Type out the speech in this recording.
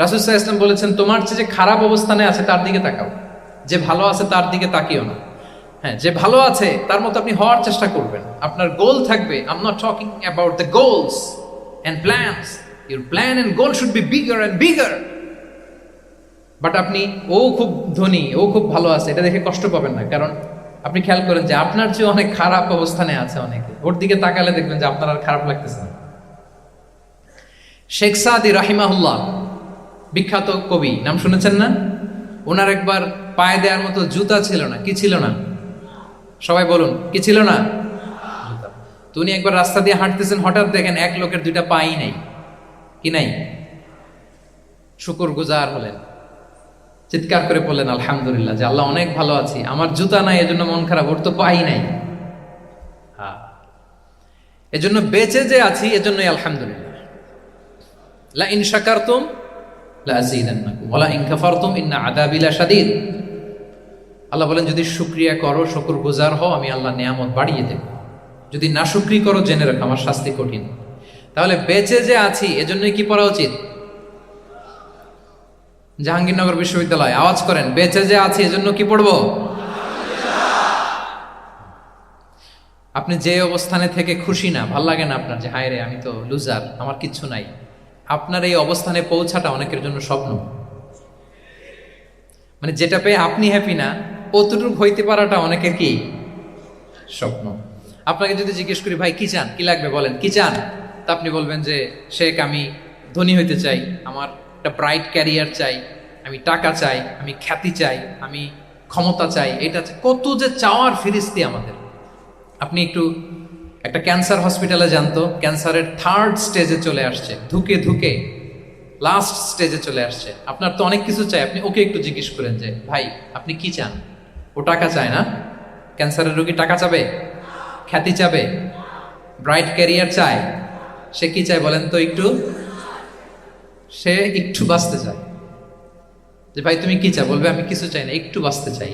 রাসূল সাল্লাল্লাহু আলাইহি ওয়াসাল্লাম বলেছেন, তোমার চেয়ে যে খারাপ অবস্থানে আছে তার দিকে তাকাও, যে ভালো আছে তার দিকে তাকিও না। হ্যাঁ, যে ভালো আছে তার মতো আপনি হওয়ার চেষ্টা করবেন। আপনার গোল থাকবে, I am not talking about the goals and plans, your plan and goal should be bigger and bigger. But আপনি ও খুব ধনী, ও খুব ভালো আছে এটা দেখে কষ্ট পাবেন না, কারণ আপনি খেয়াল করেন যে আপনার চেয়ে অনেক খারাপ অবস্থানে আছে অনেকে, ওর দিকে তাকালে দেখবেন যে আপনার আর খারাপ লাগতেছে না। শেখ সাদি রাহিমাহুল্লাহ, বিখ্যাত কবি, নাম শুনেছেন না? ওনার একবার পায়ে দেওয়ার মতো জুতা ছিল না। কি ছিল না? সবাই বলুন, কি ছিল না? জুতা। তো উনি একবার রাস্তা দিয়ে হাঁটতেছেন, হঠাৎ দেখেন এক লোকের দুইটা পাই নাই। কি নাই? শুকর গুজার হলেন, চিৎকার করে বললেন আলহামদুলিল্লাহ, যে আল্লাহ অনেক ভালো আছি, আমার জুতা নাই এজন্য মন খারাপ, ওর তো পাই নাই। হ্যাঁ, এজন্য বেঁচে যে আছি এজন্যই আলহামদুলিল্লাহ। লা ইন শাকারতুম লা আযীদান্নাকুম ওয়া লা ইন কাফারতুম ইন্না আযাবি লাশাদীদ। আল্লাহ বলেন, যদি শুকরিয়া করো, শুকরগুজার হও, আমি আল্লাহ নিয়ামত বাড়িয়ে দেব। যদি নাশুকরি করো, জেনে রাখো আমার শাস্তি কঠিন। তাহলে বেঁচে যে আছি এজন্যই কি পড়া উচিত? জাহাঙ্গীরনগর বিশ্ববিদ্যালয় আওয়াজ করেন, বেঁচে যে আছি এজন্য কি পড়বো? আপনি যে অবস্থানে থেকে খুশি না, ভাল লাগে না আপনার, যে হায় রে আমি তো লুজার, আমার কিচ্ছু নাই, আপনার এই অবস্থানে পৌঁছাটা অনেকের জন্য স্বপ্ন। মানে যেটা পেয়ে আপনি হ্যাপি না, অতটুকু হইতে পারাটা অনেকের কি স্বপ্ন। আপনাকে যদি জিজ্ঞেস করি, ভাই কি চান, কি লাগবে বলেন, কি চান, তা আপনি বলবেন যে শেখ আমি ধনী হইতে চাই, আমার একটা ব্রাইট ক্যারিয়ার চাই, আমি টাকা চাই, আমি খ্যাতি চাই, আমি ক্ষমতা চাই, এটা চাই। কত যে চাওয়ার ফিরিস্তি আমাদের। আপনি একটু একটা ক্যান্সার হসপিটালে জানতো, ক্যান্সারের 3rd স্টেজে চলে আসছে, ধুকে ধুকে লাস্ট স্টেজে চলে আসছে। আপনার তো অনেক কিছু চাই, আপনি ওকে একটু জিজ্ঞেস করেন যে ভাই আপনি কি চান? ও টাকা চায় না? ক্যান্সারের রোগী টাকা চাবে? খ্যাতি চাবে? ব্রাইট ক্যারিয়ার চায়? সে কি চায় বলেন তো একটু? সে একটু বাঁচতে চায়। যে ভাই তুমি কি চাও? বলবে আমি কিছু চাই না, একটু বাঁচতে চাই।